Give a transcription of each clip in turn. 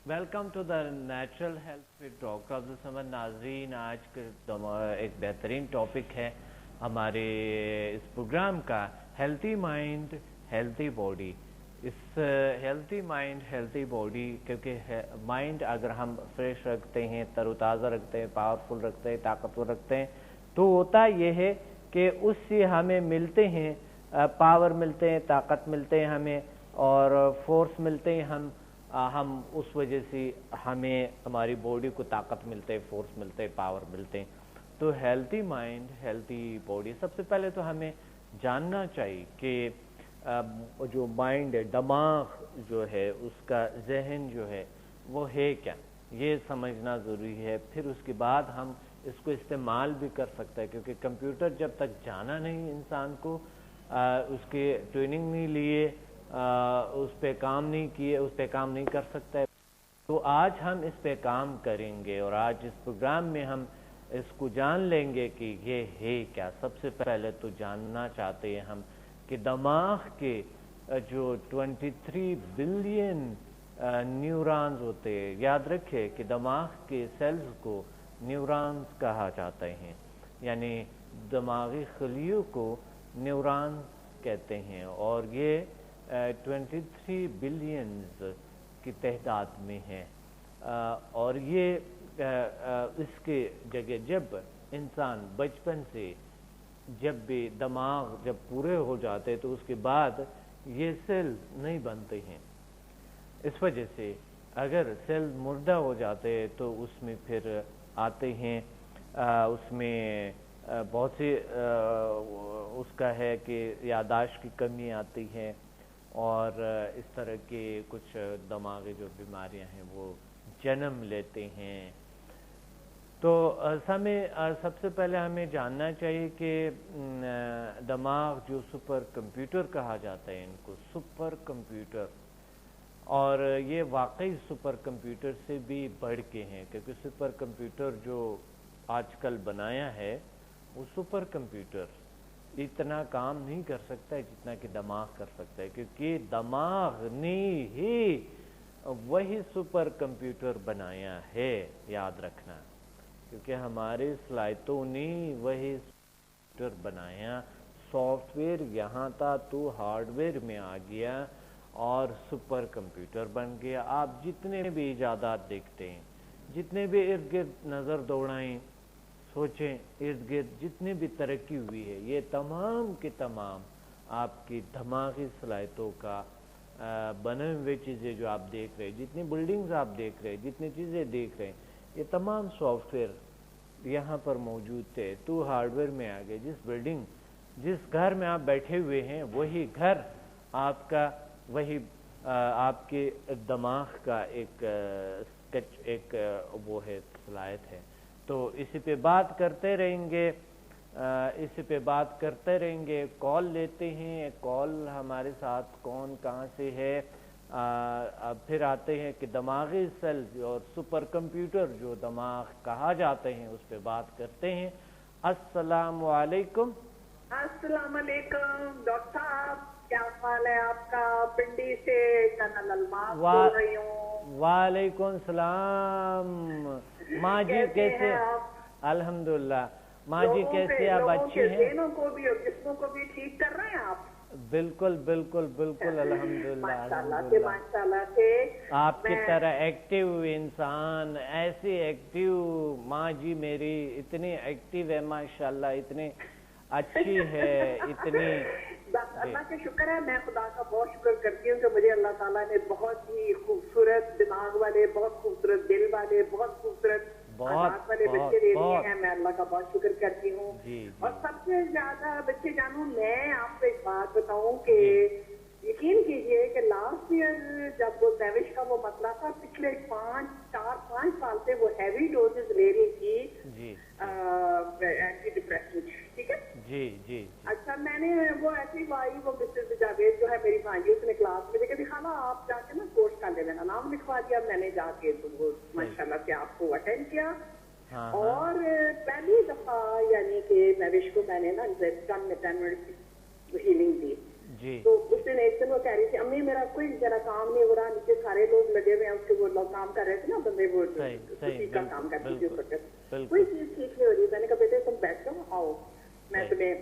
Welcome to the natural health with doctor Abdul Samad. ناظرین، آج کا ایک بہترین ٹاپک ہے ہمارے اس پروگرام کا، ہیلتھی مائنڈ ہیلتھی باڈی. اس ہیلتھی مائنڈ ہیلتھی باڈی، کیونکہ مائنڈ اگر ہم فریش رکھتے ہیں، تر و تازہ رکھتے ہیں، پاورفل رکھتے ہیں، طاقتور رکھتے ہیں، تو ہوتا یہ ہے کہ اس سے ہمیں ملتے ہیں پاور ملتے ہیں، طاقت ملتے ہیں ہمیں، اور فورس ملتے ہیں ہم اس وجہ سے ہمیں ہماری باڈی کو طاقت ملتے ہے، فورس ملتے ہے، پاور ملتے ہیں. تو ہیلتھی مائنڈ ہیلتھی باڈی، سب سے پہلے تو ہمیں جاننا چاہیے کہ جو مائنڈ ہے، دماغ جو ہے، اس کا ذہن جو ہے وہ ہے کیا، یہ سمجھنا ضروری ہے. پھر اس کے بعد ہم اس کو استعمال بھی کر سکتے ہیں، کیونکہ کمپیوٹر جب تک جانا نہیں انسان کو، اس کی ٹریننگ نہیں لیے، اس پہ کام نہیں کیے، اس پہ کام نہیں کر سکتا ہے. تو آج ہم اس پہ کام کریں گے، اور آج اس پروگرام میں ہم اس کو جان لیں گے کہ یہ ہے کیا. سب سے پہلے تو جاننا چاہتے ہیں ہم کہ دماغ کے جو 23 بلین نیورونز ہوتے ہیں. یاد رکھے کہ دماغ کے سیلز کو نیورونز کہا جاتا ہے، یعنی دماغی خلیوں کو نیورونز کہتے ہیں، اور یہ 23 بلینز کی تعداد میں ہے. اور یہ اس کے جگہ جب انسان بچپن سے جب بھی دماغ جب پورے ہو جاتے تو اس کے بعد یہ سیل نہیں بنتے ہیں. اس وجہ سے اگر سیل مردہ ہو جاتے تو اس میں پھر آتے ہیں، اس میں بہت سی اس کا ہے کہ یادداشت کی کمی آتی ہے، اور اس طرح کے کچھ دماغی جو بیماریاں ہیں وہ جنم لیتے ہیں. تو سب سے پہلے ہمیں جاننا چاہیے کہ دماغ جو سپر کمپیوٹر کہا جاتا ہے، ان کو سپر کمپیوٹر، اور یہ واقعی سپر کمپیوٹر سے بھی بڑھ کے ہیں، کیونکہ سپر کمپیوٹر جو آج کل بنایا ہے وہ سپر کمپیوٹر اتنا کام نہیں کر سکتا ہے جتنا کہ دماغ کر سکتا ہے، کیونکہ دماغ نے ہی وہی سپر کمپیوٹر بنایا ہے. یاد رکھنا، کیونکہ ہمارے صلاحیتوں نے وہی کمپیوٹر بنایا. سافٹ ویئر یہاں تھا تو ہارڈ ویئر میں آ گیا اور سپر کمپیوٹر بن گیا. آپ جتنے بھی ایجادات دیکھتے ہیں، جتنے بھی ارد گرد نظر دوڑائیں، سوچیں ارد گرد جتنے بھی ترقی ہوئی ہے، یہ تمام کے تمام آپ کی دماغی صلاحیتوں کا بنے ہوئے چیزیں جو آپ دیکھ رہے ہیں، جتنی بلڈنگز آپ دیکھ رہے ہیں، جتنی چیزیں دیکھ رہے ہیں، یہ تمام سافٹ ویئر یہاں پر موجود تھے تو ہارڈ ویئر میں آ گئے. جس گھر میں آپ بیٹھے ہوئے ہیں وہی گھر آپ کا، وہی آپ کے دماغ کا ایک وہ ہے، صلاحیت ہے. تو اسی پہ بات کرتے رہیں گے. کال لیتے ہیں، کال ہمارے ساتھ کون کہاں سے ہے. پھر آتے ہیں کہ دماغی سیل اور سپر کمپیوٹر جو دماغ کہا جاتے ہیں اس پہ بات کرتے ہیں. السلام علیکم. السلام علیکم ڈاکٹر صاحب، کیا حال ہے آپ کا؟ پنڈی سے کنل الماس بول رہی ہوں. وعلیکم السلام. ماں جی کیسے؟ الحمدللہ. ماں جی کیسے؟ آپ اچھی ہیں؟ ذہنوں کو بھی اور جسموں کو بھی ٹھیک کر رہے ہیں آپ؟ بالکل بالکل بالکل، الحمدللہ الحمدللہ. ماشاءاللہ سے آپ کی طرح ایکٹیو انسان، ایسی ایکٹیو ماں جی میری اتنی ایکٹیو ہے ماشاءاللہ، اتنی اچھی ہے، اتنی. بس اللہ کا شکر ہے، میں خدا کا بہت شکر کرتی ہوں کہ مجھے اللہ تعالیٰ نے بہت ہی خوبصورت دماغ والے، بہت خوبصورت دل والے، بہت خوبصورت عادات والے بچے دے دیے ہیں. میں اللہ کا بہت شکر کرتی ہوں. اور سب سے زیادہ بچے جانوں، میں آپ کو ایک بات بتاؤں کہ یقین کیجئے کہ لاسٹ ایئر جب وہ دیوش کا وہ مسئلہ تھا، پچھلے 4-5 سال سے وہ ہیوی ڈوزز لے رہی تھی اینٹی ڈپریسنٹ. ٹھیک ہے جی. اچھا، میں نے وہ ایسی بھائی، وہ مسٹر جاوید جو ہے میری بھانجی، اس نے کلاس میں دیکھا، خالہ آپ جا کے نا کورس کر لینا، نام لکھوا دیا. میں نے جا کے تو وہ ماشاءاللہ سے آپ کو اٹینڈ کیا. اور پہلی دفعہ یعنی کہ دیوش کو میں نے نا 10 منٹ ہیلنگ دی. تو اس نے لیکن ایک دن وہ کہہ رہی تھی امی میرا کوئی ذرا کام نہیں ہو رہا, نیچے سارے لوگ لگے ہوئے ہیں, اس کے وہ لوگ کام کر رہے تھے نا بندے, وہ کسی کا کام کرتی تھی اس وقت, کوئی چیز ٹھیک نہیں ہو رہی. میں نے کہا بیٹے تم بیٹھ جاؤ, آؤ میں تمہیں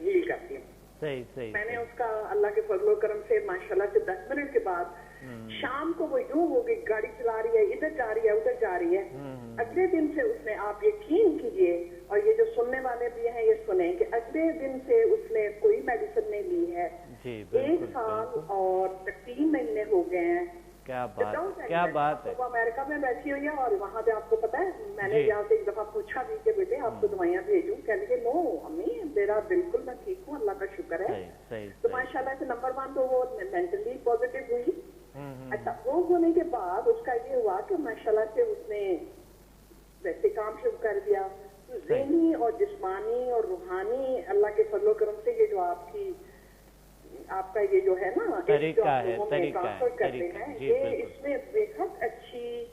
ہیل کرتی ہوں. میں نے اس کا اللہ کے فضل و کرم سے ماشاءاللہ سے 10 منٹ کے بعد شام کو وہ یوں ہو گئی, گاڑی چلا رہی ہے, ادھر جا رہی ہے ادھر جا رہی ہے. اگلے دن سے اس نے, آپ یقین کیجئے, اور یہ جو سننے والے بھی ہیں یہ سنیں کہ اگلے دن سے اس نے کوئی میڈیسن نہیں لی ہے. 1 سال اور 3 مہینے ہو گئے ہیں. کیا بات ہے. وہ امریکہ میں بیٹھی ہوئی ہے اور وہاں پہ آپ کو پتا ہے, میں نے یہاں سے ایک دفعہ پوچھا بھی کہ بیٹے آپ کو دوائیاں بھیجوں, کہنے لگے نو امی میرا بالکل میں ٹھیک ہوں, اللہ کا شکر ہے. تو ماشاءاللہ سے نمبر 1 تو وہ مینٹلی پازیٹیو ہوئی. اچھا, وہ ہونے کے بعد اس کا یہ ہوا کہ ماشاءاللہ سے اس نے ویسے کام شروع کر دیا. ذہنی اور جسمانی اور روحانی اللہ کے فضل و کرم سے یہ جو آپ کا یہ جو ہے نا طریقہ ہے, کرتے ہیں, یہ اس میں بےحد اچھی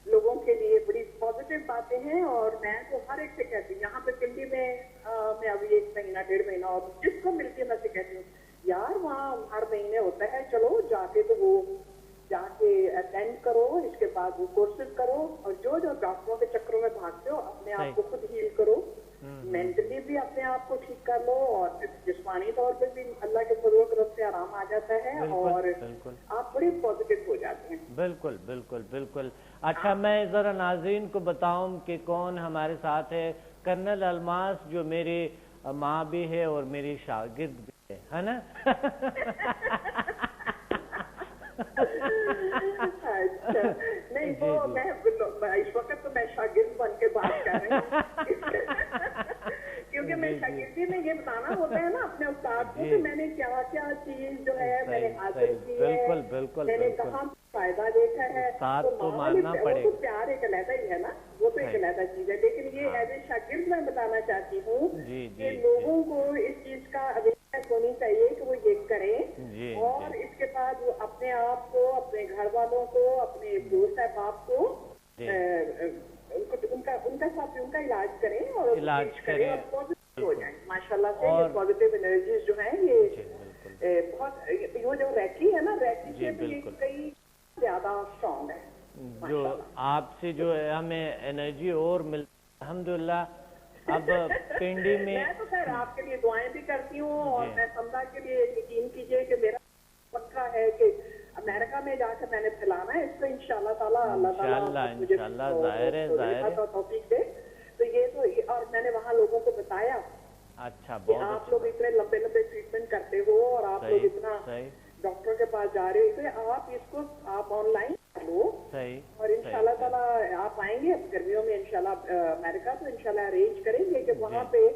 لوگوں کے لیے بڑی پازیٹیو باتیں ہیں. اور میں تو ہر ایک سے کہتی ہوں, یہاں پہ دلی میں ابھی 1 مہینہ 1.5 مہینہ اور جس کو ملتی ہے میں سے کہتی ہوں یار وہاں ہر مہینے ہوتا ہے, چلو جا کے تو وہ جا کے اٹینڈ کرو, اس کے بعد وہ کورسز کرو, اور جو ڈاکٹروں کے چکروں میں بھاگتے ہو اپنے آپ کو خود ہیل کرو, مینٹلی بھی اپنے آپ کو ٹھیک کر لو, اور جسمانی طور پہ بھی اللہ کے فضل و کرم سے آرام آ جاتا ہے, اور آپ بڑے پازیٹیو ہو جاتے ہیں. بالکل بالکل بالکل. اچھا, میں ذرا ناظرین کو بتاؤں کہ کون ہمارے ساتھ ہے. کرنل الماس جو میری ماں بھی ہے اور میری شاگرد بھی ہے نا. اچھا, نہیں وہ میں اس وقت تو میں شاگرد بن کے بات کر رہی ہوں, کیونکہ میں شاگردی میں یہ بتانا ہوتا ہے نا اپنے استاد کو کہ میں نے کیا کیا چیز جو ہے میں نے حاصل کی ہے, میں نے کہاں فائدہ دیکھا ہے. تو ماننا پڑے گا, وہ تو پیار ایک علیحدہ ہی ہے نا, وہ تو ایک علیحدہ چیز ہے. لیکن یہ ایز اے شاگرد میں بتانا چاہتی ہوں کہ لوگوں کو اس چیز کا اویئرنیس ہونی چاہیے کہ وہ یہ کریں, اور اس کے بعد وہ اپنے آپ کو, اپنے گھر والوں کو, اپنے دوست احباب کو ان کا ساتھ ان کا علاج کریں اور اور پازیٹیو ہو جائیں. ماشاءاللہ سے یہ پازیٹیو انرجیز جو ہیں یہ بہت, یہ جو ریکی ہے نا, ریکی سے بھی کئی زیادہ اسٹرانگ ہے. جو آپ سے جو ہے ہمیں انرجی اور ملتی الحمدللہ. اب پنڈی میں تو خیر آپ کے لیے دعائیں بھی کرتی ہوں, اور میں سمجھا کے لیے یقین کیجئے کہ میرا پکا ہے کہ امریکہ میں جا کے میں نے پھیلانا ہے اس کو انشاءاللہ تعالیٰ. اللہ تعالیٰ مجھے توفیق دے. تو یہ تو, اور میں نے وہاں لوگوں کو بتایا اچھا کہ آپ لوگ اتنے لمبے لمبے ٹریٹمنٹ کرتے ہو, اور آپ لوگ اتنا ڈاکٹر کے پاس جا رہے ہو, آپ اس کو آپ آن لائن کر لو, اور انشاءاللہ تعالیٰ آپ آئیں گے گرمیوں میں انشاءاللہ امریکہ, تو انشاءاللہ ارینج کریں گے کہ وہاں پہ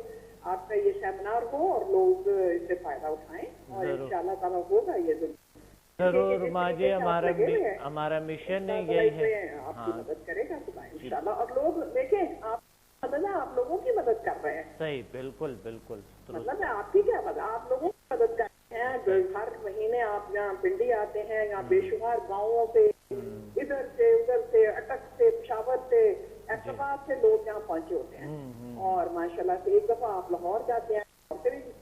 آپ کا یہ سیمینار ہو اور لوگ اس سے فائدہ اٹھائیں, اور انشاءاللہ تعالیٰ ہوگا یہ ضرور. ماں جی ہمارا مشن یہی ہے, آپ کی مدد کرے گا خدا انشاءاللہ. اور لوگ دیکھیں آپ آپ لوگوں کی مدد کر رہے ہیں. صحیح, بالکل بالکل. مطلب آپ کی کیا مدد, آپ لوگوں کی مدد کر رہے ہیں. ہر مہینے آپ یہاں پنڈی آتے ہیں, یہاں بے شمار گاؤں سے, ادھر سے اٹک سے, پشاور سے, احتساب سے لوگ یہاں پہنچے ہوتے ہیں. اور ماشاءاللہ سے ایک دفعہ آپ لاہور جاتے ہیں,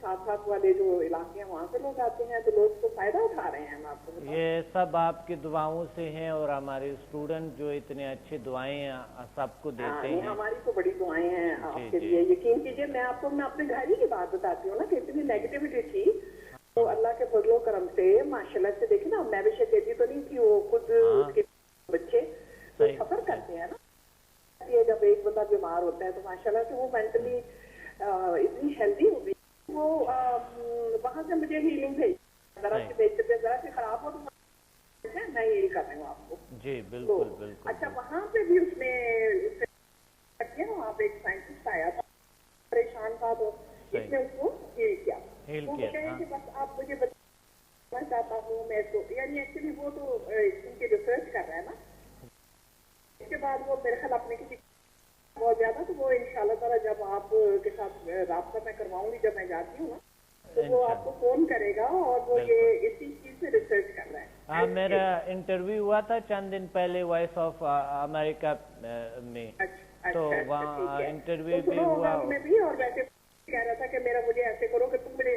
ساتھ والے جو علاقے ہیں وہاں سے لوگ آتے ہیں, تو لوگ تو فائدہ اٹھا رہے ہیں. آپ کو یہ سب آپ کی دعاؤں سے ہیں, اور ہمارے اسٹوڈنٹ جو اتنے اچھی دعائیں سب کو دیتے ہیں. ہماری تو بڑی دعائیں ہیں آپ کے لیے, یقین کیجئے. میں آپ کو میں اپنے گھر ہی کی بات بتاتی ہوں نا کہ اتنی نیگیٹیوٹی تھی, تو اللہ کے فضل و کرم سے ماشاءاللہ سے دیکھیں نا, میں بھی شکیتی تو نہیں تھی, وہ خود اس کے بچے سفر کرتے ہیں نا. یہ جب ایک بندہ بیمار ہوتا ہے تو ماشاءاللہ سے وہ مینٹلی اتنی ہیلدی ہو گئی, وہ وہاں سے مجھے ہیلنگ بھیج, ذرا سی خراب ہو تو میں ہیل کر رہی ہوں آپ کو. جی بالکل بالکل. اچھا, وہاں پہ بھی اس نے وہاں پہ ایک سائنٹسٹ آیا تھا, پریشان تھا, تو اس نے اس کو ہیل کیا. وہ کہے کہ بس آپ مجھے بتانا چاہتا ہوں میں تو, یعنی ایکچولی وہ تو ان کی ریسرچ کر رہا ہے نا. اس کے بعد وہ میرے خیال اپنے کسی بہت زیادہ, تو وہ انشاءاللہ تعالیٰ جب آپ کے ساتھ رابطہ میں کرواؤں گی, جب میں جاتی ہوں نا, تو وہ آپ کو فون کرے گا, اور وہ یہ اسی چیز سے ریسرچ کر رہا ہے. ہاں, میرا انٹرویو ہوا تھا چند دن پہلے وائس آف امریکہ میں, تو وہاں انٹرویو بھی ہوا. اور ویسے کہہ رہا تھا کہ مجھے ایسے کرو کہ تم میرے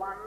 1,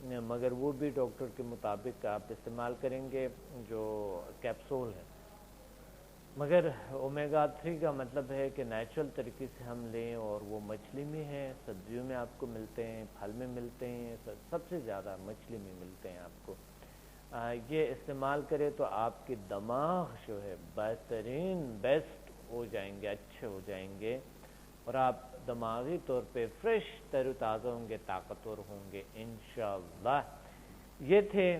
مگر وہ بھی ڈاکٹر کے مطابق آپ استعمال کریں گے جو کیپسول ہے. مگر اومیگا 3 کا مطلب ہے کہ نیچرل طریقے سے ہم لیں, اور وہ مچھلی میں ہے, سبزیوں میں آپ کو ملتے ہیں, پھل میں ملتے ہیں, سب سے زیادہ مچھلی میں ملتے ہیں آپ کو. یہ استعمال کرے تو آپ کے دماغ جو ہے بہترین بیسٹ ہو جائیں گے, اچھے ہو جائیں گے, اور آپ دماغی طور پہ فریش تر و تازہ ہوں گے, طاقتور ہوں گے انشاءاللہ. یہ تھے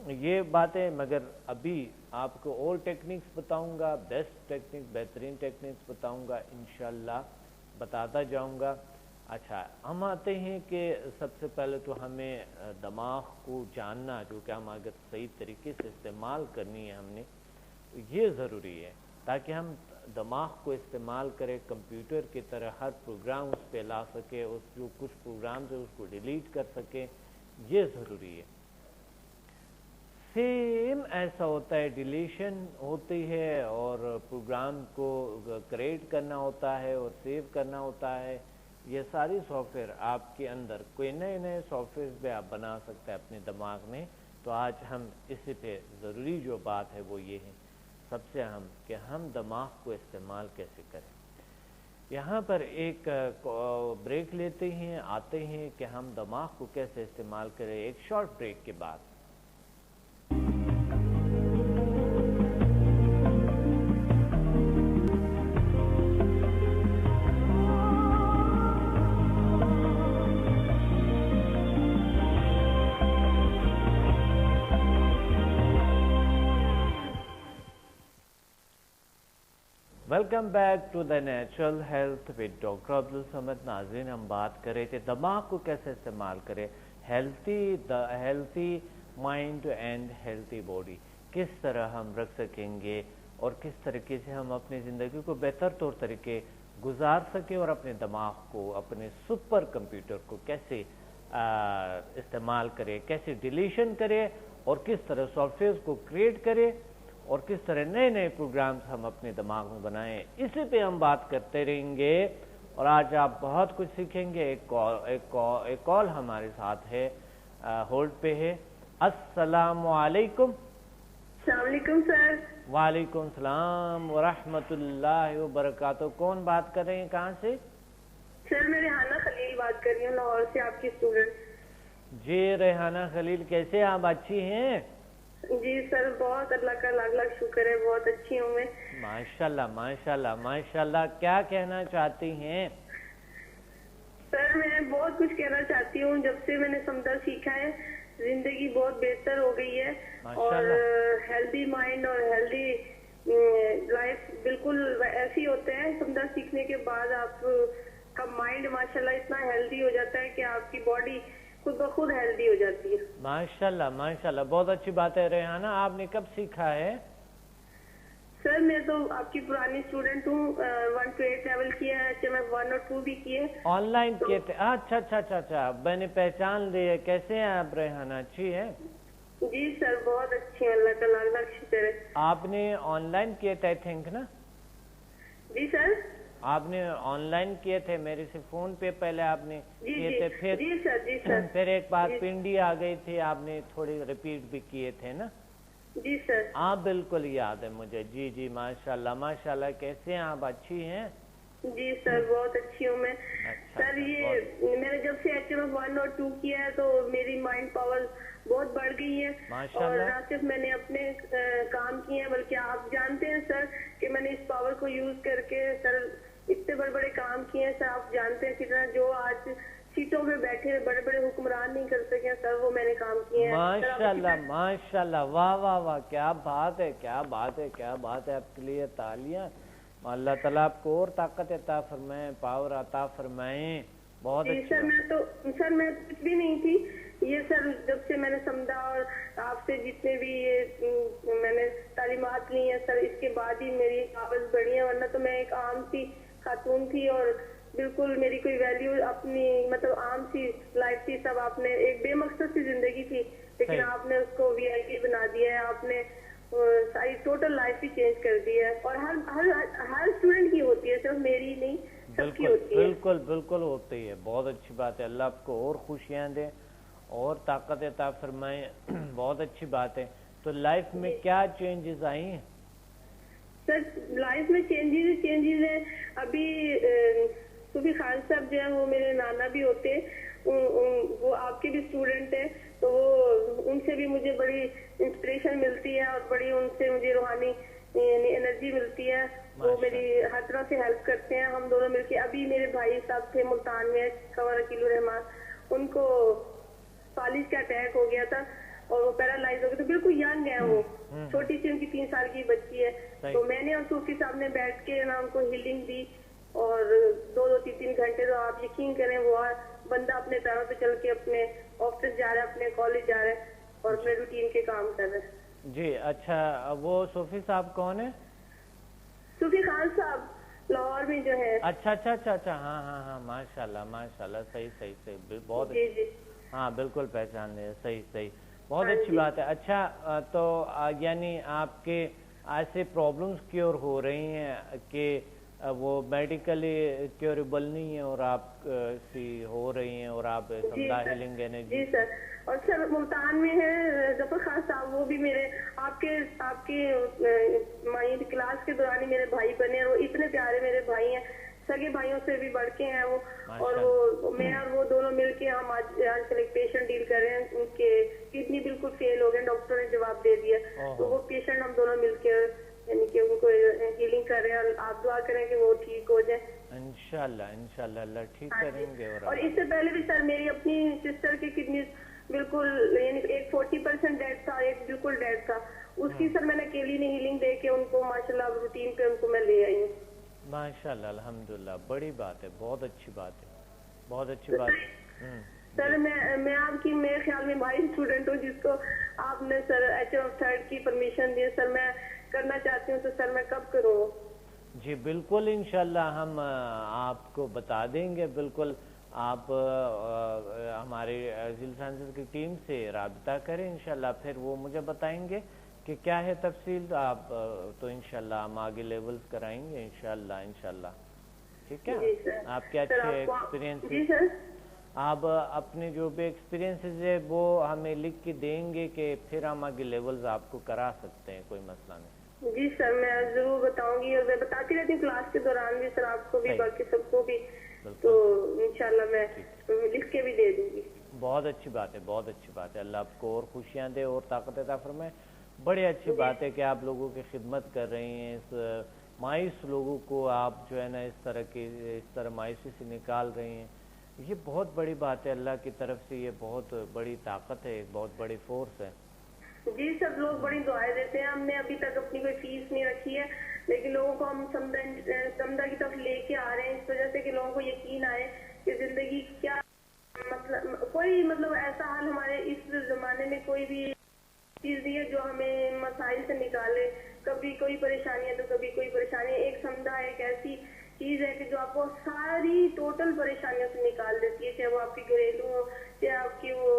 یہ باتیں, مگر ابھی آپ کو اور ٹیکنیکس بتاؤں گا, بیسٹ ٹیکنیک, بہترین ٹیکنیکس بتاؤں گا انشاءاللہ, بتاتا جاؤں گا. اچھا, ہم آتے ہیں کہ سب سے پہلے تو ہمیں دماغ کو جاننا, جو کہ ہم اگر صحیح طریقے سے استعمال کرنی ہے ہم نے, یہ ضروری ہے تاکہ ہم دماغ کو استعمال کرے کمپیوٹر کی طرح, ہر پروگرام اس پہ لا سکے, اس جو کچھ پروگرامز ہے اس کو ڈیلیٹ کر سکے, یہ ضروری ہے. سیم ایسا ہوتا ہے, ڈیلیشن ہوتی ہے اور پروگرام کو کریٹ کرنا ہوتا ہے اور سیو کرنا ہوتا ہے. یہ ساری سافٹ ویئر آپ کے اندر, کوئی نئے نئے سافٹ ویئر بھی آپ بنا سکتے ہیں اپنے دماغ میں. تو آج ہم اسی پہ ضروری جو بات ہے وہ یہ ہے سب سے اہم, کہ ہم دماغ کو استعمال کیسے کریں. یہاں پر ایک بریک لیتے ہیں, آتے ہیں کہ ہم دماغ کو کیسے استعمال کریں, ایک شارٹ بریک کے بعد. Welcome back to the natural health with doctor Abdul Samad. ناظرین, ہم بات کر رہے تھے دماغ کو کیسے استعمال کرے, healthy mind and healthy body کس طرح ہم رکھ سکیں گے, اور کس طریقے سے ہم اپنی زندگی کو بہتر طور طریقے گزار سکیں, اور اپنے دماغ کو, اپنے سپر کمپیوٹر کو کیسے استعمال کرے, کیسے ڈیلیشن کرے, اور کس طرح سافٹ ویئرز کو کریٹ کرے, اور کس طرح نئے نئے پروگرامز ہم اپنے دماغ میں بنائیں. اسی پہ ہم بات کرتے رہیں گے, اور آج آپ بہت کچھ سیکھیں گے. ایک کال ہمارے ساتھ ہے, ہولڈ پہ ہے. السلام علیکم. السلام علیکم سر. وعلیکم السلام ورحمۃ اللہ وبرکاتہ. کون بات کر رہے ہیں, کہاں سے؟ سر میں ریحانہ خلیل بات کر رہی ہوں, لاہور سے, آپ کی اسٹوڈنٹ. جی ریحانہ خلیل, کیسے آپ, اچھی ہیں؟ جی سر, بہت اللہ کا لاکھ لاکھ شکر ہے, بہت اچھی ہوں میں. ماشاءاللہ ماشاءاللہ ماشاءاللہ. کیا کہنا چاہتی ہیں؟ سر میں بہت کچھ کہنا چاہتی ہوں. جب سے میں نے سمجھا سیکھا ہے, زندگی بہت بہتر ہو گئی ہے, اور ہیلدی مائنڈ اور ہیلدی لائف بالکل ایسی ہوتے ہیں. سمجھا سیکھنے کے بعد آپ کا مائنڈ ماشاءاللہ اتنا ہیلدی ہو جاتا ہے کہ آپ کی باڈی خود بخود ہیلدی ہو جاتی ہے. ماشاءاللہ ماشاءاللہ, بہت اچھی بات ہے. ریحانہ, آپ نے کب سیکھا ہے؟ سر میں تو آپ کی پرانی اسٹوڈنٹ ہوں, 1 to 8 لیول کیا ہے, اچھا میں 1 اور 2 بھی کیے. آن لائن کیے تھے؟ اچھا اچھا اچھا اچھا, میں نے پہچان لی ہے. کیسے ہیں آپ ریحانہ, اچھی ہے؟ جی سر, بہت اچھی ہے, اللہ کا لاکھ لاکھ شکر ہے. آپ نے آن لائن کیے تھے آئی تھنک نا؟ جی سر, آپ نے آن لائن کیے تھے میرے سے فون پہ, پہلے آپ نے کیے تھے, پھر ایک بار پنڈی آ گئی تھی, آپ نے تھوڑی ریپیٹ بھی کیے تھے نا؟ جی سر. ہاں بالکل یاد ہے مجھے. جی جی, ماشاءاللہ ماشاءاللہ. کیسے ہیں آپ, اچھی ہیں؟ جی سر, بہت اچھی ہوں میں. سر یہ میں نے جب سے HMF 1 اور 2 کیا ہے تو میری مائنڈ پاور بہت بڑھ گئی ہے, اور نہ صرف میں نے اپنے کام کیے ہیں بلکہ آپ جانتے ہیں سر کہ میں نے اس پاور کو یوز کر کے سر اتنے بڑے بڑے کام کیے ہیں. سر آپ جانتے ہیں کتنا, جو آج سیٹوں پہ بیٹھے بڑے بڑے حکمران نہیں کر سکے سر, وہ میں نے کام کیے ہیں. ماشاءاللہ ماشاءاللہ, واہ واہ واہ, کیا بات ہے, کیا بات ہے, کیا بات ہے. آپ کے لیے تالیاں. اللہ تعالیٰ آپ کو اور طاقت عطا فرمائیں, پاور عطا فرمائیں. بہت اچھا. سر میں کچھ بھی نہیں تھی یہ سر, جب سے میں نے سمجھا اور آپ سے جتنے بھی یہ میں نے تعلیمات لی ہیں سر, اس کے بعد ہی میری قابل بڑھی ہے, ورنہ تو میں ایک عام سی خاتون تھی اور بالکل میری کوئی ویلیو اپنی مطلب عام سی لائف تھی. سب آپ نے ایک بے مقصد سی زندگی تھی, لیکن آپ نے اس کو VIP بنا دیا ہے, آپ نے ساری ٹوٹل لائف ہی چینج کر دی ہے. اور ہر اسٹوڈنٹ کی ہوتی ہے, صرف میری نہیں, سب کی ہوتی ہے. بالکل بالکل ہوتی ہے. بہت اچھی بات ہے. اللہ آپ کو اور خوشیاں دے اور طاقت عطا فرمائیں. بہت اچھی بات ہے. تو لائف میں کیا چینجز آئی ہیں؟ سر لائف میں چینجز ہیں. ابھی صوفی خان صاحب جو ہیں وہ میرے نانا بھی ہوتے، وہ آپ کے بھی اسٹوڈنٹ ہیں، تو وہ ان سے بھی مجھے بڑی انسپریشن ملتی ہے اور بڑی ان سے مجھے روحانی یعنی انرجی ملتی ہے. وہ میری ہر طرح سے ہیلپ کرتے ہیں. ہم دونوں مل کے، ابھی میرے بھائی صاحب تھے ملتان میں، کنور عقیل الرحمان، ان کو فالج کا اٹیک ہو گیا تھا اور وہ پیرالائز ہو گئے، تو بالکل ینگ ہے، وہ چھوٹی سی ان کی 3 سال کی بچی ہے. تو میں نے اور صوفی صاحب نے بیٹھ کے نا ان کو ہیلنگ دی، اور 2-3 گھنٹے تو آپ یقین کریں وہ بندہ اپنے پیروں پہ چل کے اپنے آفس جا رہا ہے، اپنے کالج جا رہا ہے اور اپنے روٹین کے کام کر رہا ہے. جی اچھا، وہ صوفی صاحب کون ہے؟ صوفی خان صاحب لاہور میں جو ہے. اچھا اچھا اچھا اچھا، ہاں ہاں ہاں، ماشاء اللہ، صحیح بہت. جی ہاں بالکل پہچان لیا. صحیح بہت اچھی بات ہے. اچھا تو یعنی آپ کے ایسے پرابلمس کیور ہو رہی ہیں کہ وہ میڈیکلی کیوریبل نہیں ہے اور آپ سی ہو رہی ہیں اور آپ سمدہ ہیلنگ انرجی. جی سر. اور سر ملتان میں ہے ظفر خان صاحب، وہ بھی میرے آپ کے کلاس کے دوران ہی میرے بھائی بنے، اور وہ اتنے پیارے میرے بھائی ہیں، سگے بھائیوں سے بھی بڑھ کے ہیں وہ. اور وہ میں اور وہ دونوں مل کے ہم آج کل ایک پیشنٹ ڈیل کر رہے ہیں، ان کے کڈنی بالکل فیل ہو گئے، ڈاکٹر نے جواب دے دیا، تو وہ پیشنٹ ہم دونوں مل کے یعنی کہ ان کو ہیلنگ کر رہے ہیں، اور آپ دعا کریں کہ وہ ٹھیک ہو جائے. انشاءاللہ اللہ ٹھیک کریں گے. اور اس سے پہلے بھی سر میری اپنی سسٹر کی کڈنی بالکل یعنی ایک 40% ڈیڈ تھا، ایک بالکل ڈیڈ تھا. اس کی سر میں نے اکیلی نے ہیلنگ دے کے ان کو ماشاءاللہ روٹین پہ ان کو میں لے آئی ہوں. ماشاءاللہ الحمدللہ، بڑی بات ہے، بہت اچھی بات ہے، بہت اچھی بات ہے. سر میں آپ کی میرے خیال میں بھائی اسٹوڈنٹ ہوں جس کو آپ نے سر HM3 کی پرمیشن دی. سر میں کرنا چاہتی ہوں، تو سر میں کب کروں؟ جی بالکل انشاءاللہ ہم آپ کو بتا دیں گے. بالکل آپ ہمارے ذیل سائنسز کی ٹیم سے رابطہ کریں انشاءاللہ، پھر وہ مجھے بتائیں گے کہ کیا ہے تفصیل. آپ تو انشاءاللہ ہم آگے لیولز کرائیں گے انشاءاللہ. ٹھیک ہے. آپ کے اچھے ایکسپیرینس، آپ اپنے جو بھی ایکسپیرینسز ہے وہ ہمیں لکھ کے دیں گے کہ پھر ہم آگے لیولز آپ کو کرا سکتے ہیں، کوئی مسئلہ نہیں. جی سر میں ضرور بتاؤں گی، اور میں بتاتی رہتی ہوں کلاس کے دوران بھی سر، آپ کو بھی باقی سب کو بھی، تو انشاءاللہ میں لکھ کے بھی دے دوں گی. بہت اچھی بات ہے، بہت اچھی بات ہے. اللہ آپ کو اور خوشیاں دے اور طاقت عطا فرمائے. بڑی اچھی بات ہے کہ آپ لوگوں کی خدمت کر رہی ہیں. اس مایوس لوگوں کو آپ جو ہے نا اس طرح مایوسی سے نکال رہی ہیں. یہ بہت بڑی بات ہے. اللہ کی طرف سے یہ بہت بڑی طاقت ہے، ایک بہت بڑی فورس ہے. جی سب لوگ بڑی دعائیں دیتے ہیں. ہم نے ابھی تک اپنی کوئی فیس نہیں رکھی ہے، لیکن لوگوں کو ہم سمدہ کی طرف لے کے آ رہے ہیں اس وجہ سے کہ لوگوں کو یقین آئے کہ زندگی کیا کوئی ایسا حال ہمارے اس زمانے میں کوئی بھی چیز نہیں ہے جو ہمیں مسائل سے نکالے. کبھی کوئی پریشانی ہے تو کبھی کوئی پریشانی. ایک سمدہ ایک ایسی چیز ہے کہ جو آپ کو ساری ٹوٹل پریشانیوں سے نکال دیتی ہے، چاہے وہ آپ کی گھریلو ہو، چاہے آپ کی وہ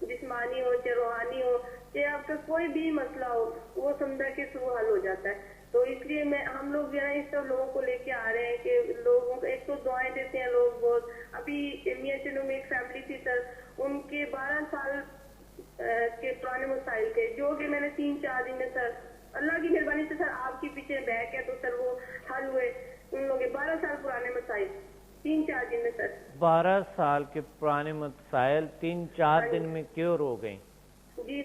جسمانی ہو، چاہے روحانی ہو، چاہے آپ کا کوئی بھی مسئلہ ہو، وہ سمدہ کے تھرو حل ہو جاتا ہے. تو اس لیے ہم لوگ جو ہے اس طرح لوگوں کو لے کے آ رہے ہیں کہ لوگوں کو ایک تو دعائیں دیتے ہیں لوگ بہت. ابھی میاں چنو میں ایک فیملی تھی سر، ان کے 12 سال کے پرانے مسائل تھے، جو کہ میں نے 3-4 دن میں سر اللہ کی مہربانی سے سر آپ کے پیچھے بیک ہے تو سر وہ حل ہوئے. ان لوگوں کے 12 سال پرانے مسائل 3-4 دن میں سر 12 سال کے پرانے مسائل 3-4 دن میں کیور ہو گئیں. جی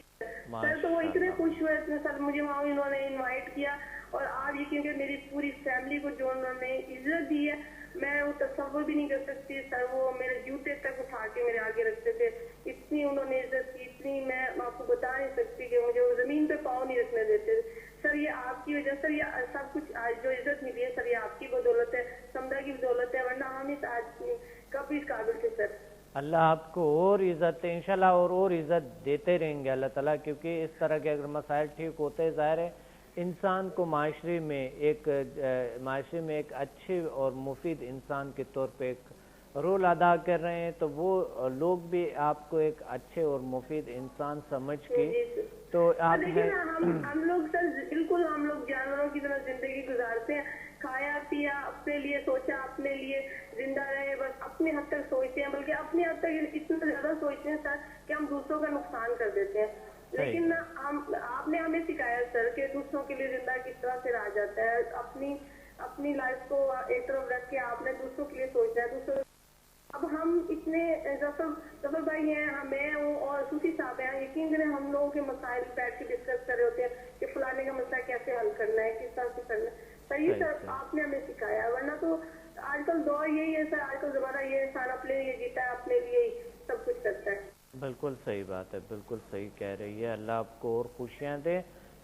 سر تو وہ اتنے خوش ہوئے سر، مجھے وہاں انہوں نے انوائٹ کیا، اور آپ یقین کہ میری پوری فیملی کو جو انہوں نے عزت دی ہے میں وہ تصور بھی نہیں کر سکتی سر. وہ میرے جوتے تک اٹھا کے میرے آگے رکھتے تھے، اتنی انہوں نے عزت کی، اتنی میں آپ کو بتا نہیں سکتی کہ مجھے وہ زمین پہ پاؤں نہیں رکھنے دیتے سر. یہ آپ کی وجہ سر، یہ سب کچھ آج جو عزت ملی ہے سر یہ آپ کی بدولت ہے، سمدہ کی بدولت ہے، ورنہ ہم اس آج کب اس قابل تھے سر. اللہ آپ کو اور عزت دے انشاءاللہ، اور عزت دیتے رہیں گے اللہ تعالیٰ. کیونکہ اس طرح کے اگر مسائل ٹھیک ہوتے ظاہر ہے انسان کو معاشرے میں ایک اچھے اور مفید انسان کے طور پہ ایک رول ادا کر رہے ہیں، تو وہ لوگ بھی آپ کو ایک اچھے اور مفید انسان سمجھ کے تو آپ ہم لوگ سر بالکل ہم لوگ جانوروں کی طرح زندگی گزارتے ہیں، کھایا پیا اپنے لیے، سوچا اپنے لیے، زندہ رہے بس اپنے حد تک سوچتے ہیں، بلکہ اب اپنے آپ تک اتنا زیادہ سوچتے ہیں سر کہ ہم دوسروں کا نقصان کر دیتے ہیں. لیکن آپ نے ہمیں سکھایا سر کہ دوسروں کے لیے زندہ کس طرح سے رہا جاتا ہے. اپنی لائف کو ایک طرف رکھ کے آپ نے دوسروں کے لیے سوچنا ہے. اب ہم اتنے ظفر بھائی ہیں, میں ہوں اور صوفی صاحب ہیں, یقین کریں ہم لوگوں کے مسائل بیٹھ کے ڈسکس کر رہے ہوتے ہیں کہ فلانے کا مسئلہ کیسے حل کرنا ہے, کس طرح سے کرنا ہے. صحیح سر, آپ نے ہمیں سکھایا. ورنہ تو آج کل دور یہی ہے سر, آج کل زمانہ یہ انسان اپنے لیے جیتا ہے, اپنے لیے سب کچھ کرتا ہے. بالکل صحیح بات ہے, بالکل صحیح کہہ رہی ہے. اللہ آپ کو اور خوشیاں دے,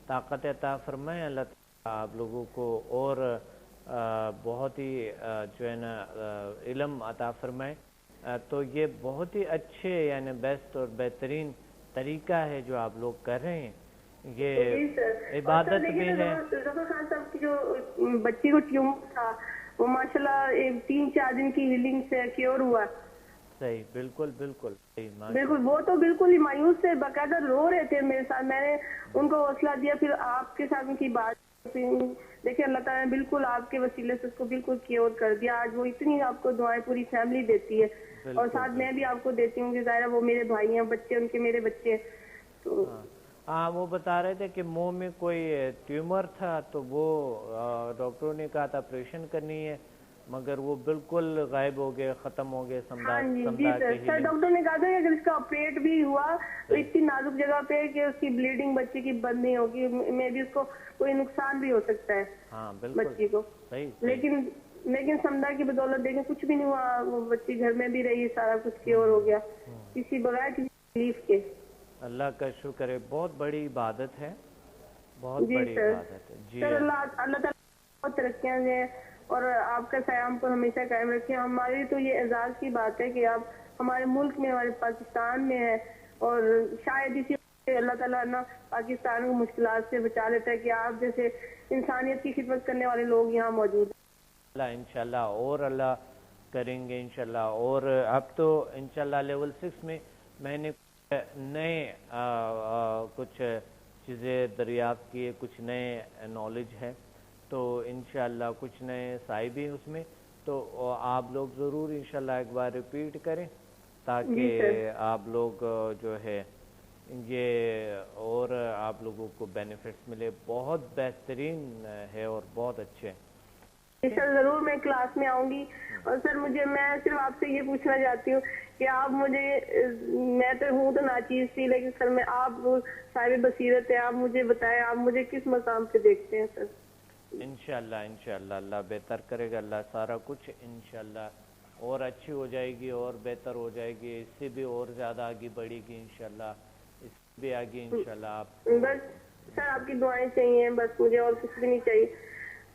طاقت عطا فرمائے اللہ تعالیٰ آپ لوگوں کو, اور بہت ہی جو ہے نا علم عطا فرمائے. تو یہ بہت ہی اچھے یعنی بیسٹ اور بہترین طریقہ ہے جو آپ لوگ کر رہے ہیں. یہ عبادت بھی ہے. ظفر خان صاحب کی جو بچی کو ٹیومر تھا وہ ماشاءاللہ 3-4 دن کی ہیلنگ سے کیور ہوا. صحیح, بالکل بالکل صحیح. بالکل, وہ تو بالکل ہی مایوس سے باقاعدہ رو رہے تھے میرے ساتھ. میں نے ان کو حوصلہ دیا, پھر آپ کے ساتھ ان کی بات دیکھیں, اللہ تعالیٰ نے بالکل آپ کے وسیلے سے اس کو بالکل کیور کر دیا. آج وہ اتنی آپ کو دعائیں پوری فیملی دیتی ہے, اور ساتھ میں بھی آپ کو دیتی ہوں کہ ظاہرہ وہ میرے بھائی ہیں, بچے ان کے میرے بچے ہیں. تو ہاں, وہ بتا رہے تھے کہ منہ میں کوئی ٹیومر تھا, تو وہ ڈاکٹروں نے کہا تھا آپریشن کرنی ہے, مگر وہ بالکل غائب ہو گئے, ختم ہو گئے. ہاں جی سر, ڈاکٹر نے کہا تھا کہ اگر اس کا آپریٹ بھی ہوا تو اتنی نازک جگہ پہ کہ اس کی بلیڈنگ بچے کی بند نہیں ہوگی, میں بھی اس کو کوئی نقصان بھی ہو سکتا ہے بچی کو. لیکن سمدھا کی بدولت دیکھیں کچھ بھی نہیں ہوا, وہ بچی گھر میں بھی رہی, سارا کچھ کیور ہو گیا کسی بغیر کسی تکلیف کے. اللہ کا شکر ہے, بہت بڑی عبادت ہے, بہت بڑی عبادت ہے. جی سر, اللہ تعالیٰ بہت ترقیاں دیں اور آپ کا قیام کو ہمیشہ قائم رکھیں. ہماری تو یہ اعزاز کی بات ہے کہ آپ ہمارے ملک میں, ہمارے پاکستان میں ہیں, اور شاید اسی اللہ تعالیٰ نا پاکستان کو مشکلات سے بچا لیتا ہے کہ آپ جیسے انسانیت کی خدمت کرنے والے لوگ یہاں موجود ہیں. اللہ انشاءاللہ اور اللہ کریں گے انشاءاللہ. اور اب تو انشاءاللہ لیول 6 میں میں نے نئے کچھ چیزیں دریافت کیے, کچھ نئے نالج ہے, تو انشاءاللہ کچھ نئے صاحب ہیں اس میں. تو آپ لوگ ضرور انشاءاللہ ایک بار ریپیٹ کریں تاکہ آپ لوگ جو ہے یہ اور آپ لوگوں کو بینیفٹس ملے. بہت بہترین ہے اور بہت اچھے. سر ضرور میں کلاس میں آؤں گی. اور سر میں صرف آپ سے یہ پوچھنا چاہتی ہوں کہ آپ مجھے, میں تو ہوں تو ناچیز تھی, لیکن سر میں آپ صاحب بصیرت ہے, آپ مجھے بتائیں آپ مجھے کس مقام پہ دیکھتے ہیں سر. انشاءاللہ اللہ بہتر کرے گا, اللہ سارا کچھ انشاءاللہ اور اچھی ہو جائے گی اور بہتر ہو جائے گی, اس سے بھی اور زیادہ آگے بڑھے گی انشاءاللہ, اس سے بھی آگے انشاءاللہ. آپ بس سر آپ کی دعائیں چاہیے, بس مجھے اور کچھ بھی نہیں چاہیے.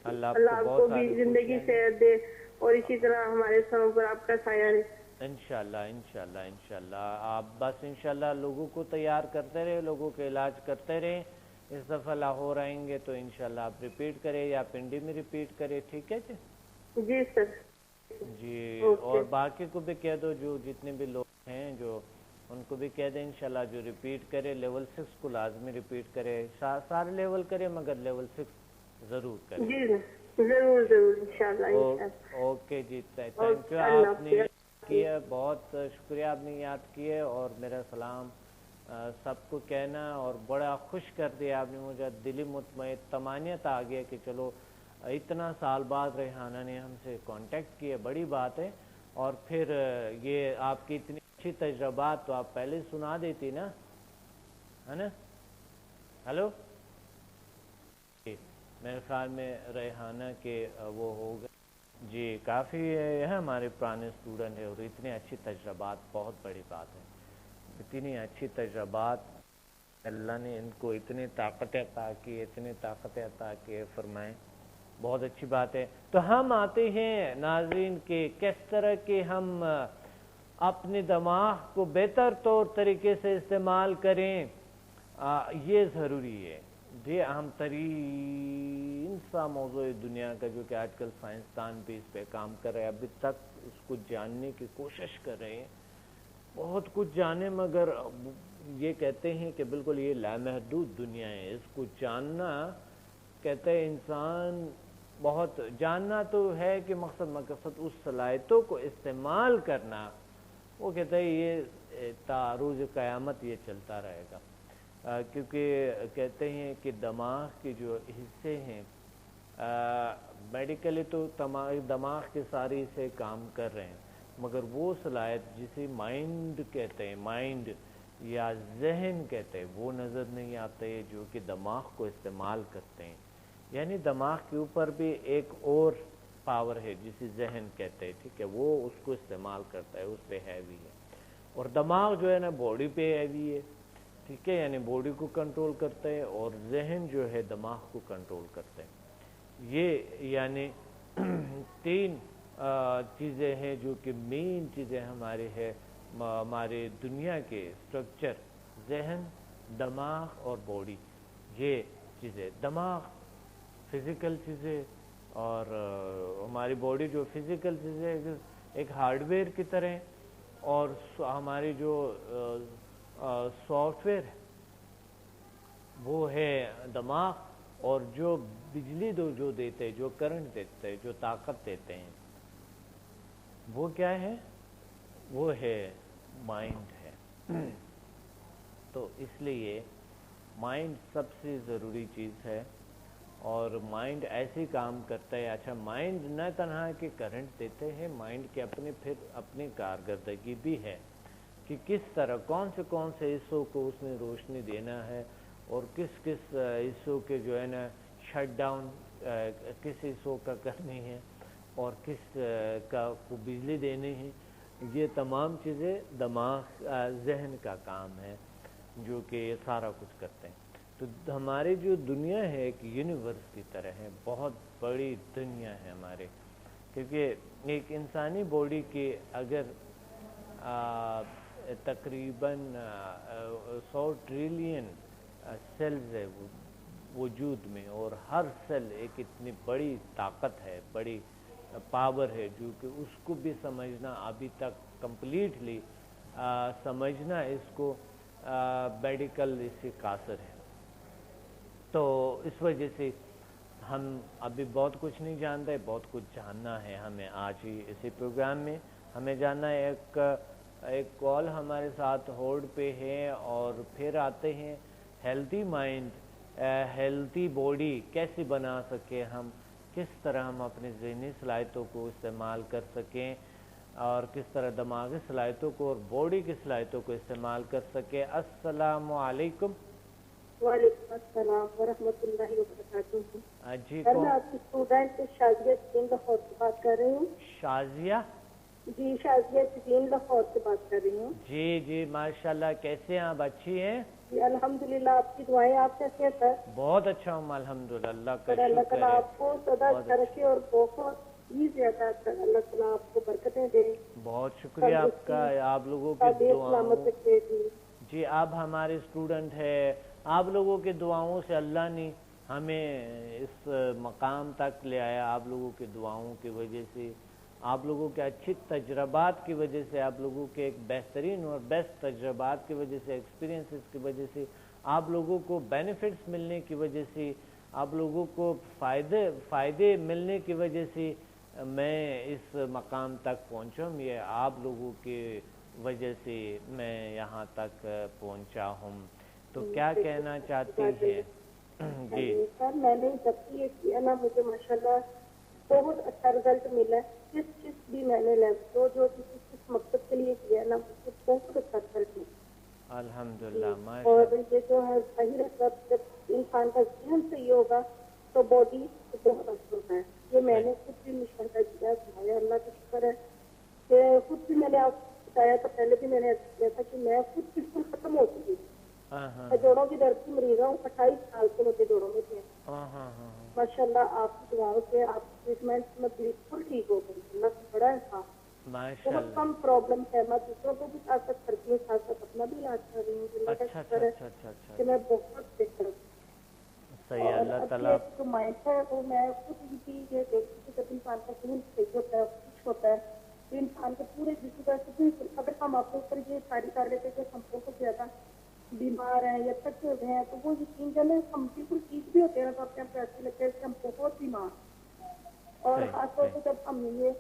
اللہ آپ کو بھی زندگی صحت دے اور اسی طرح ہمارے سروں پر آپ کا سایہ رہے. انشاءاللہ آپ بس انشاءاللہ لوگوں کو تیار کرتے رہے, لوگوں کے علاج کرتے رہے. اس دفعہ لاہور آئیں گے تو انشاءاللہ آپ ریپیٹ کریں یا پنڈی میں ریپیٹ کریں, ٹھیک ہے جی؟ جی سر. جی, اور باقی کو بھی کہہ دو, جو جتنے بھی لوگ ہیں جو ان کو بھی کہہ دیں انشاءاللہ جو ریپیٹ کرے لیول 6 کو لازمی ریپیٹ کرے. سارے لیول کرے مگر لیول 6 ضرور کریں. جی ضرور انشاءاللہ. اوکے جی, تھینک یو, آپ نے یاد کیا, بہت شکریہ آپ نے یاد کیے, اور میرا سلام سب کو کہنا, اور بڑا خوش کر دیا آپ نے مجھے, دلی مطمئن طمانیت آ گیا کہ چلو اتنا سال بعد ریحانہ نے ہم سے کانٹیکٹ کیا, بڑی بات ہے. اور پھر یہ آپ کی اتنی اچھی تجربات تو آپ پہلے سنا دیتی نا, ہے نا؟ ہلو, میرے خیال میں ریحانہ کے وہ ہو گئے جی, کافی ہے ہمارے پرانے اسٹوڈنٹ ہیں, اور اتنے اچھی تجربات بہت بڑی بات ہے. اتنی اچھی تجربات, اللہ نے ان کو اتنی طاقت عطا کی, اتنی طاقت عطا کی, فرمائیں بہت اچھی بات ہے. تو ہم آتے ہیں ناظرین کے کس طرح کے ہم اپنے دماغ کو بہتر طور طریقے سے استعمال کریں, یہ ضروری ہے. یہ اہم ترین سا موضوع دنیا کا, جو کہ آج کل سائنسدان بھی اس پہ کام کر رہے ہیں, ابھی تک اس کو جاننے کی کوشش کر رہے ہیں, بہت کچھ جانے, مگر یہ کہتے ہیں کہ بالکل یہ لامحدود دنیا ہے, اس کو جاننا کہتے ہیں انسان بہت جاننا تو ہے کہ مقصد اس صلاحیتوں کو استعمال کرنا, وہ کہتا ہے یہ تعارض قیامت یہ چلتا رہے گا، کیونکہ کہتے ہیں کہ دماغ کے جو حصے ہیں میڈیکلی تو دماغ کے سارے حصے کام کر رہے ہیں، مگر وہ صلاحیت جسے مائنڈ کہتے ہیں، مائنڈ یا ذہن کہتے ہیں، وہ نظر نہیں آتے جو کہ دماغ کو استعمال کرتے ہیں. یعنی دماغ کے اوپر بھی ایک اور پاور ہے جسے ذہن کہتے ہیں، ٹھیک ہے، وہ اس کو استعمال کرتا ہے، اس پہ ہیوی ہے. اور دماغ جو ہے نا باڈی پہ ہیوی ہے، ٹھیک ہے، یعنی باڈی کو کنٹرول کرتا ہے، اور ذہن جو ہے دماغ کو کنٹرول کرتا ہے. یہ یعنی تین چیزیں ہیں جو کہ مین چیزیں ہمارے ہے ہمارے دنیا کے اسٹرکچر، ذہن، دماغ اور باڈی. یہ چیزیں، دماغ فزیکل چیزیں اور ہماری باڈی جو فزیکل چیزیں ایک ہارڈ ویئر کی طرح، اور ہماری جو سافٹ ویئر وہ ہے دماغ، اور جو بجلی جو دیتے، جو کرنٹ دیتے، جو طاقت دیتے ہیں، وہ کیا ہے؟ وہ ہے مائنڈ ہے. تو اس لیے مائنڈ سب سے ضروری چیز ہے، اور مائنڈ ایسے کام کرتا ہے. اچھا، مائنڈ نہ تنہا کہ کرنٹ دیتے ہیں، مائنڈ کے پھر اپنی کارکردگی بھی ہے کہ کس طرح کون سے حصوں کو اس نے روشنی دینا ہے، اور کس حصوں کے جو ہے نا شٹ ڈاؤن کس حصوں کا کرنی ہے، اور کس کا کو بجلی دینی ہے. یہ تمام چیزیں دماغ ذہن کا کام ہے جو کہ یہ سارا کچھ کرتے ہیں. تو ہماری جو دنیا ہے ایک یونیورس کی طرح ہے، بہت بڑی دنیا ہے ہمارے، کیونکہ ایک انسانی باڈی کے اگر تقریباً 100 ٹریلین سیلز ہے وجود میں، اور ہر سیل ایک اتنی بڑی طاقت ہے، بڑی پاور ہے، جو کہ اس کو بھی سمجھنا ابھی تک کمپلیٹلی سمجھنا اس کو میڈیکل اس سے قاصر ہے. تو اس وجہ سے ہم ابھی بہت کچھ نہیں جانتے، بہت کچھ جاننا ہے ہمیں. آج ہی اسی پروگرام میں ہمیں جاننا ہے. ایک کال ہمارے ساتھ ہولڈ پہ ہے، اور پھر آتے ہیں ہیلتھی مائنڈ، ہیلتھی باڈی کیسے بنا سکے ہم، کس طرح ہم اپنی ذہنی صلاحیتوں کو استعمال کر سکیں، اور کس طرح دماغی صلاحیتوں کو اور باڈی کی صلاحیتوں کو استعمال کر سکیں. السلام علیکم. وعلیکم السلام ورحمۃ اللہ وبرکاتہ. جی، میں آپ کی اسٹوڈنٹ شازیہ جبین لاہور سے بات کر رہی ہوں. شازیہ؟ جی، شازیہ جبین لاہور سے بات کر رہی ہوں. جی ماشاءاللہ. کیسے ہیں آپ؟ اچھی ہیں؟ جی الحمدللہ. آپ کی دعائیں. آپ کیسے ہیں سر؟ بہت اچھا ہوں الحمدللہ. اللہ کا اللہ شکر تعالیٰ ہے. آپ کو سدا رکھے اور بہت ہی زیادہ اللہ تعالیٰ آپ کو برکتیں دے. بہت شکریہ آپ کا، آپ لوگوں کی سلامت رکھے. جی، آپ ہمارے اسٹوڈنٹ ہے، آپ لوگوں کے دعاؤں سے اللہ نے ہمیں اس مقام تک لے آیا. آپ لوگوں کے دعاؤں کی وجہ سے، آپ لوگوں کے اچھی تجربات کی وجہ سے، آپ لوگوں کے ایک بہترین اور بیسٹ تجربات کی وجہ سے، ایکسپیرینسز کی وجہ سے، آپ لوگوں کو بینیفٹس ملنے کی وجہ سے، آپ لوگوں کو فائدے ملنے کی وجہ سے میں اس مقام تک پہنچا ہوں. یہ آپ لوگوں کی وجہ سے میں یہاں تک پہنچا ہوں. تو کیا کہنا چاہتی ہیں؟ جی سر، میں نے جب بھی یہ کیا نا، مجھے ماشاءاللہ بہت اچھا رزلٹ ملا. جس بھی میں نے جو کس مقصد کے لیے کیا نا، مجھے بہت اچھا رزلٹ ملا الحمدللہ. اور یہ جو ہے صحیح رہتا، جب انسان کا ذہن صحیح ہوگا تو باڈی بہت اچھا ہوتا ہے. یہ میں نے خود بھی مشاہدہ کیا. اللہ کا شکر ہے کہ خود بھی میں نے آپ کو بتایا تھا، پہلے بھی میں نے کیا تھا کہ میں خود بالکل ختم ہو چکی تھی. میں جوڑوں کی درد کی مریض ہوں. 28 سال سے مجھے جوڑوں میں تھے. ماشاء اللہ آپ کی دعاؤں سے، آپ کی ٹریٹمنٹ میں بالکل ٹھیک ہو گئی. اللہ کا بڑا احساس. بہت کم پرابلم ہے. میں دوسروں کو بھی ساتھ ساتھ کرتی ہوں، ساتھ ساتھ اپنا بھی علاج کر رہی ہوں. اللہ کا شکر ہے کہ میں بہت بہتر ہوں. صحیح. اللہ تعالیٰ جو مائنڈ ہے وہ میں خود بھی یہ دیکھتی ہوں کہ جب انسان کا ذہن صحیح ہوتا ہے، خوش ہوتا ہے، تو انسان کے پورے جسم کا اگر ہم آپ کے اوپر یہ ساری کر لیتے کہ ہم بہت زیادہ بیمار ہیں یا تھکے ہوتے ہیں، تو وہ یقین جانے ہم بالکل ٹھیک بھی ہوتے ہیں تو اپنے آپ کو ایسے لگتا ہے کہ ہم بہت بیمار. اور خاص طور پہ جب ہم یہ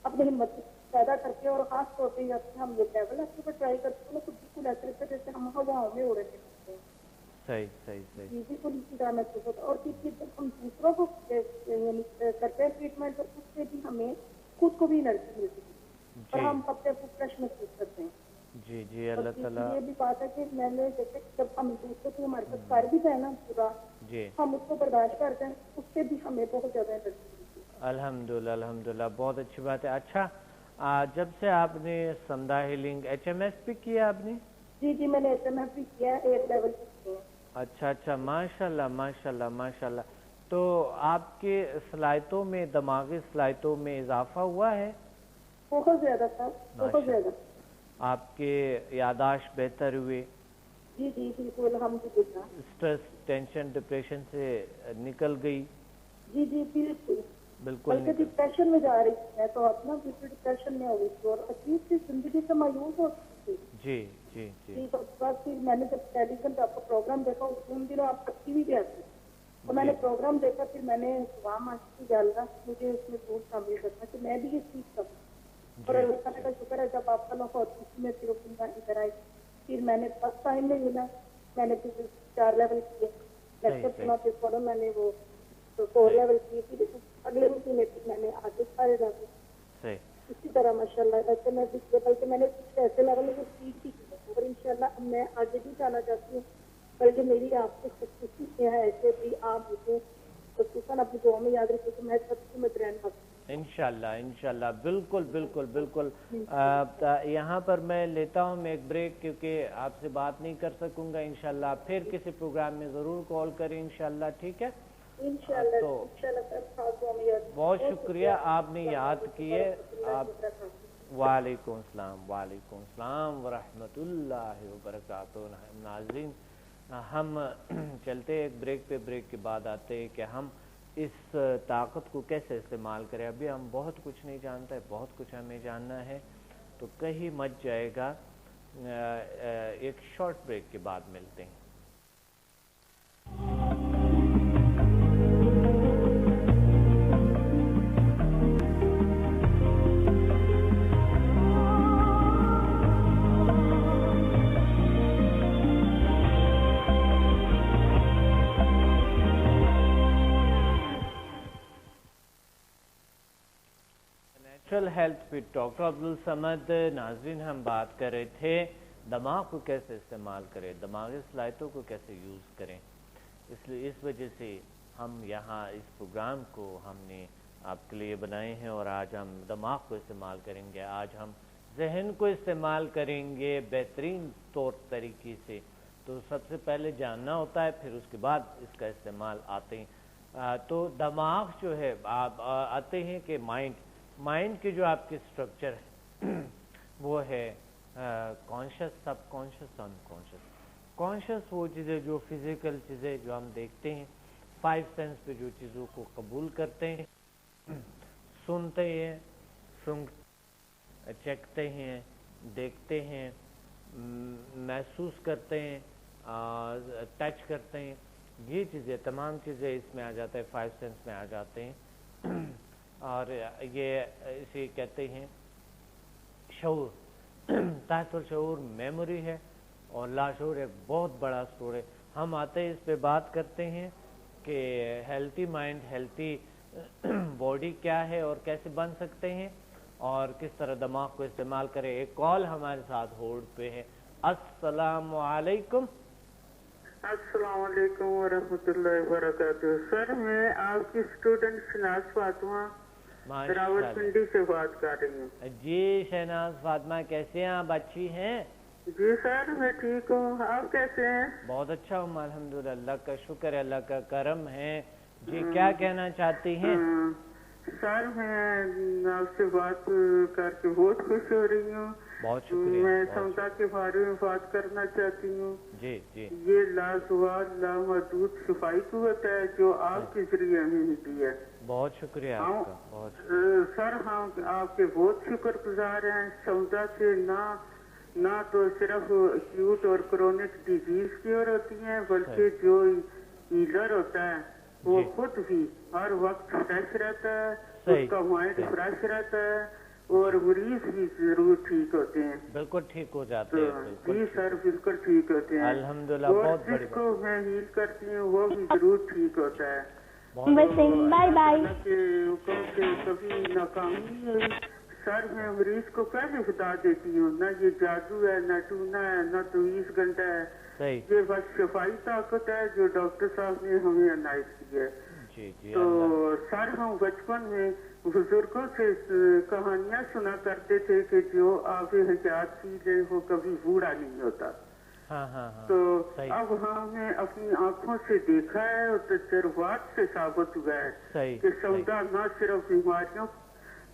اپنی ہمت پیدا کرتے ہیں اور خاص طور پہ ہم یہ لیول اپنے پر ٹرائی کرتے ہیں تو بالکل ایسے لگتا ہے جیسے ہم ہواؤں میں اڑ رہے ہوتے ہیں. صحیح صحیح صحیح. جی بالکل اسی طرح محسوس ہوتا ہے. اور پھر جب ہم دوسروں کو یعنی کرتے ہیں ٹریٹمنٹ تو اس سے بھی ہمیں خود کو بھی انرجی ملتی ہے اور ہم اپنے آپ کو فریش محسوس کرتے ہیں. جی جی اللہ تعالیٰ. یہ بھی بات ہے کہ میں نے جیسے جب ہم دوسرے کو ہمارے پاس کر بھی جائے نا پورا جی ہم اس کو برداشت کرتے ہیں اس سے بھی ہمیں بہت زیادہ انرجی ملتی ہے. الحمدللہ الحمدللہ بہت اچھی بات ہے. اچھا جب سے آپ نے سمدھا ہیلنگ ایچ بھی کیا آپ نے؟ جی جی میں نے HMF بھی کیا ہے 8 لیول کی کی ہے. اچھا اچھا ماشاءاللہ ماشاءاللہ ماشاءاللہ. تو آپ کے صلاحیتوں میں دماغی صلاحیتوں میں اضافہ ہوا ہے؟ بہت زیادہ تھا بہت زیادہ. آپ کے یاداشت بہتر ہوئے؟ جی جی بالکل الحمدللہ. اسٹریس ٹینشن ڈپریشن سے نکل گئی؟ جی جی بالکل بالکل. بلکہ ڈپریشن میں جا رہی تھی تو اپنا بالکل ڈپریشن میں ہو گئی تھی اور عجیب سی زندگی سے مایوس ہو چکی تھی. جی جی جی. تو اس بعد پھر میں نے جب ٹیلی ویژن پہ آپ کا پروگرام دیکھا ان دنوں آپ کرتی بھی آتی تو میں نے پروگرام دیکھا پھر میں نے دعا مانگی کی جاننا مجھے اس میں ضرور شامل کرنا کہ میں بھی یہ سیکھ سکوں. اور اللہ تعالیٰ کا شکر ہے جب آپ کا لوگ اسی میں پھر ادھر آئی پھر میں نے فرسٹ ٹائم میں ملا میں نے پھر 4 لیول کیے لیکچر سنا پھر فورا میں نے وہ 4 لیول کیے پھر اگلے مہینے پھر میں نے آگے سارے لیول اسی طرح ماشاء اللہ ویسے میں بھی بلکہ میں نے کچھ ایسے لیول میں سیکھ بھی کی اور ان شاء اللہ میں آگے بھی جانا چاہتی ہوں بلکہ میری آپ سے خصوصی کیا ہے ایسے بھی آپ مجھے خصوصاً اپنی دعا میں یاد رکھیں کہ میں سب کی مت رہنا انشاءاللہ بالکل بالکل بالکل. یہاں پر میں لیتا ہوں میں ایک بریک کیونکہ آپ سے بات نہیں کر سکوں گا. انشاءاللہ پھر کسی پروگرام میں ضرور کال کریں انشاءاللہ. ٹھیک ہے تو بہت شکریہ آپ نے یاد کیے. آپ وعلیکم السلام ورحمۃ اللہ وبرکاتہ. ناظرین ہم چلتے ایک بریک پہ. بریک کے بعد آتے ہیں کہ ہم اس طاقت کو کیسے استعمال کریں. ابھی ہم بہت کچھ نہیں جانتے بہت کچھ ہمیں جاننا ہے تو کہیں مت جائے گا. ایک شارٹ بریک کے بعد ملتے ہیں. Health with doctor Abdul Samad. ناظرین ہم بات کر رہے تھے دماغ کو کیسے استعمال کریں دماغی صلاحیتوں کو کیسے یوز کریں. اس وجہ سے ہم یہاں اس پروگرام کو ہم نے آپ کے لیے بنائے ہیں اور آج ہم دماغ کو استعمال کریں گے. آج ہم ذہن کو استعمال کریں گے بہترین طور طریقے سے. تو سب سے پہلے جاننا ہوتا ہے پھر اس کے بعد اس کا استعمال آتے ہیں. تو دماغ جو ہے آتے ہیں کہ مائنڈ کے جو آپ کے اسٹرکچر ہے وہ ہے کانشس سب کانشس ان کانشس. کانشس وہ چیزیں جو فزیکل چیزیں جو ہم دیکھتے ہیں 5 سینس پہ جو چیزوں کو قبول کرتے ہیں سنتے ہیں چکھتے ہیں دیکھتے ہیں محسوس کرتے ہیں ٹچ کرتے ہیں. یہ چیزیں تمام چیزیں اس میں آ جاتے ہیں 5 سینس میں آ جاتے ہیں. اور یہ اسے کہتے ہیں شعور. تحت الشعور میموری ہے اور لاشعور ایک بہت بڑا اسٹور ہے. ہم آتے ہیں اس پہ بات کرتے ہیں کہ ہیلتھی مائنڈ ہیلتھی باڈی کیا ہے اور کیسے بن سکتے ہیں اور کس طرح دماغ کو استعمال کریں. ایک کال ہمارے ساتھ ہولڈ پہ ہے. السلام علیکم. السلام علیکم ورحمۃ اللہ وبرکاتہ. سر میں آپ کی اسٹوڈنٹ شہناز فاطمہ راول پنڈی سے بات کر رہی ہوں. جی شہناز فاطمہ کیسے ہیں آپ؟ اچھی ہیں؟ جی سر میں ٹھیک ہوں. آپ کیسے ہیں؟ بہت اچھا ہوں الحمدللہ. اللہ کا شکر ہے اللہ کا کرم ہے. جی کیا کہنا چاہتی ہیں؟ سر میں آپ سے بات کر کے بہت خوش ہو رہی ہوں. بہت شکریہ. میں سمتا کے بارے میں بات کرنا چاہتی ہوں. جی جی. یہ لازوال لامحدود شفائی قوت ہے جو آپ کے ذریعے ہمیں ملی ہے. بہت شکریہ آپ کا. بہت سر ہم آپ کے بہت شکر گزار ہیں. سمتا سے نہ تو صرف ایکیوٹ اور کرونک ڈیزیز کیور ہوتی ہیں بلکہ جو ہیلر ہوتا ہے وہ خود بھی ہر وقت فریش رہتا ہے. اس کا مائنڈ فریش رہتا ہے اور مریض بھی ضرور ٹھیک ہوتے ہیں. بالکل ٹھیک ہو جاتے ہیں. جی سر بالکل ٹھیک ہوتے ہیں الحمدللہ. اور بہت بڑی جس کو میں ہیل کرتی ہوں وہ بھی ضرور ٹھیک ہوتا ہے. Bye bye. کے حکم سے کبھی ناکامی نہیں ہوئی سر. میں مریض کو پہلے بتا دیتی ہوں نہ یہ جادو ہے نہ ٹونا ہے نہ 24 گھنٹہ ہے. صحیح. یہ بس شفائی طاقت ہے جو ڈاکٹر صاحب نے ہمیں عنایت کی ہے. جی جی. تو سر ہم بچپن میں بزرگوں سے کہانیاں سنا کرتے تھے کہ جو آب حیات پی لے وہ کبھی بوڑھا نہیں ہوتا. ہاں ہاں ہاں. تو اب ہم نے اپنی آنکھوں سے دیکھا ہے اور تجربات سے ثابت ہوا ہے کہ سودا نہ صرف بیماریوں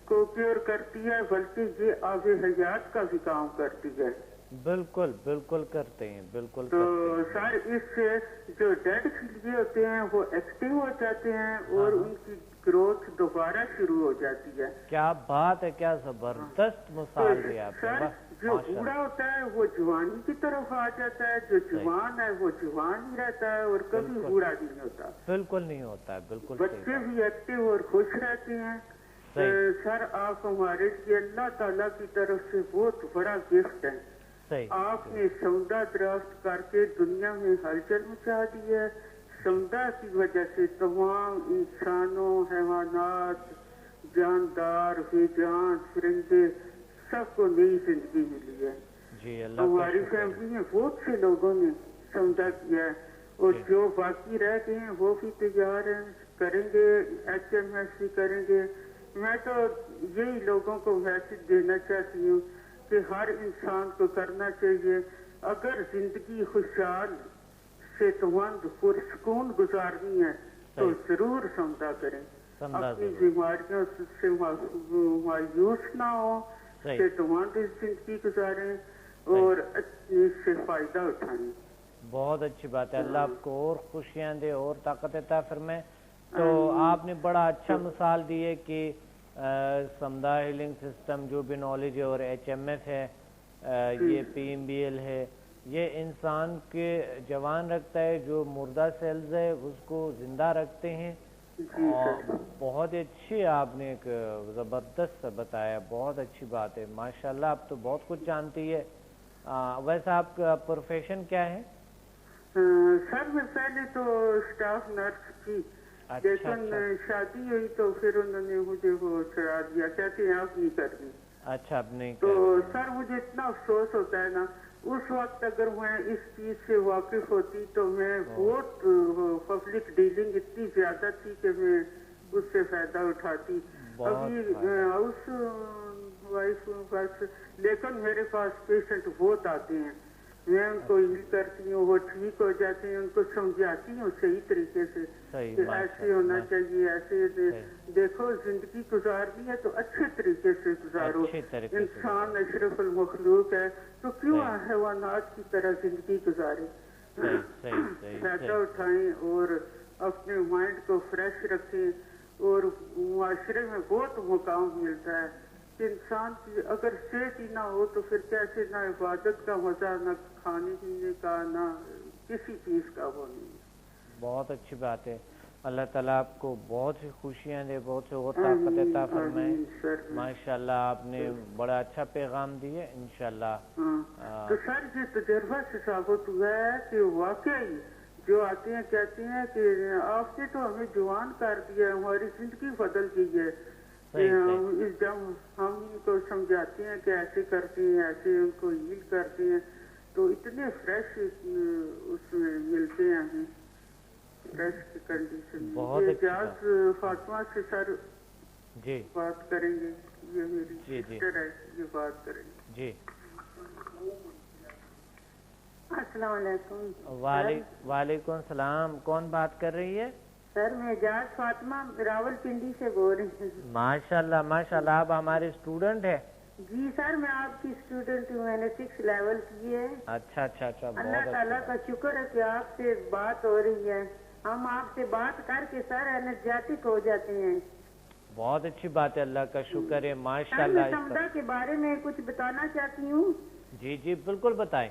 کو کیور کرتی ہے بلکہ یہ آب حیات کا بھی کام کرتی ہے. بالکل بالکل کرتے ہیں. بالکل. تو سر اس سے جو ڈیڈ کیڑے ہوتے ہیں وہ ایکٹیو ہو جاتے ہیں اور ان کی گروتھ دوبارہ شروع ہو جاتی ہے. کیا بات ہے. کیا زبردست مثال دی آپ نے. جو بوڑھا ہوتا ہے وہ جوانی کی طرف آ جاتا ہے. جو جوان ہے وہ جوان ہی رہتا ہے اور کبھی بوڑھا نہیں ہوتا. بالکل نہیں ہوتا ہے. بالکل. بچے بھی ایکٹیو اور خوش رہتے ہیں. سر آپ ہمارے لیے اللہ تعالیٰ کی طرف سے بہت بڑا گفٹ ہے. آپ نے سودا درخت کر کے دنیا میں ہلچل مچا دی ہے. سودا کی وجہ سے تمام انسانوں حیوانات جاندار بے جان فرندے سب کو نئی زندگی ملی ہے. جی اللہ. ہماری فیملی میں بہت سے لوگوں نے سودا کیا ہے اور جو باقی رہ گئے ہیں وہ بھی تیار ہیں کریں گے. HMS بھی کریں گے. میں تو یہی لوگوں کو میسج دینا چاہتی ہوں کہ ہر انسان کو کرنا چاہیے اگر زندگی خوشحال صحت مند پرسکون گزارنی ہے تو ضرور سودا کریں. اپنی بیماریوں سے مایوس نہ ہو. صحت مند زندگی گزاریں اور اس سے فائدہ اٹھائیں. بہت اچھی بات ہے. اللہ آپ کو اور خوشیاں دے اور طاقت عطا فرمائے. تو آپ نے بڑا اچھا مثال دی ہے کہ سمدا ہیلنگ سسٹم جو بھی نالج ہے اور HMF ہے یہ PMBL ہے یہ انسان کے جوان رکھتا ہے. جو مردہ سیلز ہے اس کو زندہ رکھتے ہیں. اور بہت اچھی آپ نے ایک زبردست بتایا. بہت اچھی بات ہے. ماشاءاللہ آپ تو بہت کچھ جانتی ہے. ویسے آپ کا پروفیشن کیا ہے؟ سر میں پہلے تو اسٹاف نرس تھی لیکن شادی ہوئی تو پھر انہوں نے مجھے وہ چڑھا دیا. کہتے ہیں آپ نہیں کرنی. اچھا اب نہیں. تو سر مجھے اتنا افسوس ہوتا ہے نا اس وقت اگر میں اس چیز سے واقف ہوتی تو میں بہت پبلک ڈیلنگ اتنی زیادہ تھی کہ میں اس سے فائدہ اٹھاتی. ابھی ہاؤس وائف بس لیکن میرے پاس پیشنٹ بہت آتے ہیں. میں ان کو ہیل کرتی ہوں وہ ٹھیک ہو جاتے ہیں. ان کو سمجھاتی ہوں صحیح طریقے سے کہ ایسے ہونا چاہیے. ایسے دیکھو زندگی گزارنی ہے تو اچھے طریقے سے گزارو. انسان اشرف المخلوق ہے تو کیوں حیوانات کی طرح زندگی گزارے. فائدہ اٹھائیں اور اپنے مائنڈ کو فریش رکھیں. اور معاشرے میں بہت مقام ملتا ہے. انسان کی اگر صحت ہی نہ ہو تو پھر کیسے نہ عبادت کا مزہ نہ کھانے پینے کا نہ کسی چیز کا وہ نہیں. بہت اچھی بات ہے. اللہ تعالیٰ آپ کو بہت سی خوشیاں دے بہت سے اور طاقت عطا فرمائے. ماشاءاللہ آپ نے بڑا اچھا پیغام دیا. انشاءاللہ. تو سر یہ تجربہ سے ثابت ہوا ہے کہ واقعی جو آتے ہیں کہتے ہیں کہ آپ نے تو ہمیں جوان کر دیا ہے ہماری زندگی بدل گئی ہے. جب ہم ان کو سمجھاتے ہیں کہ ایسے کرتے ہیں ایسے ان کو ہیل کرتے ہیں تو اتنے فریش اس میں ملتے ہیں ہمیں فریش کنڈیشن. اعجاز فاطمہ سے سر جی بات کریں گے. یہ میری سسٹر ہے یہ بات کریں گے. جی السلام علیکم. وعلیکم السلام. کون بات کر رہی ہے؟ سر میں اعجاز فاطمہ راول پنڈی سے بول رہی ہوں. ماشاءاللہ ماشاءاللہ. آپ ہمارے اسٹوڈنٹ ہیں؟ جی سر میں آپ کی اسٹوڈنٹ ہوں. میں نے 6 لیول کی ہے. اچھا اچھا اچھا. اللہ تعالیٰ کا شکر ہے کہ آپ سے بات ہو رہی ہے. ہم آپ سے بات کر کے سر انرجیٹک ہو جاتے ہیں. بہت اچھی بات ہے. اللہ کا شکر ہے. ماشاءاللہ. سمدا کے بارے میں کچھ بتانا چاہتی ہوں. جی جی بالکل بتائیں.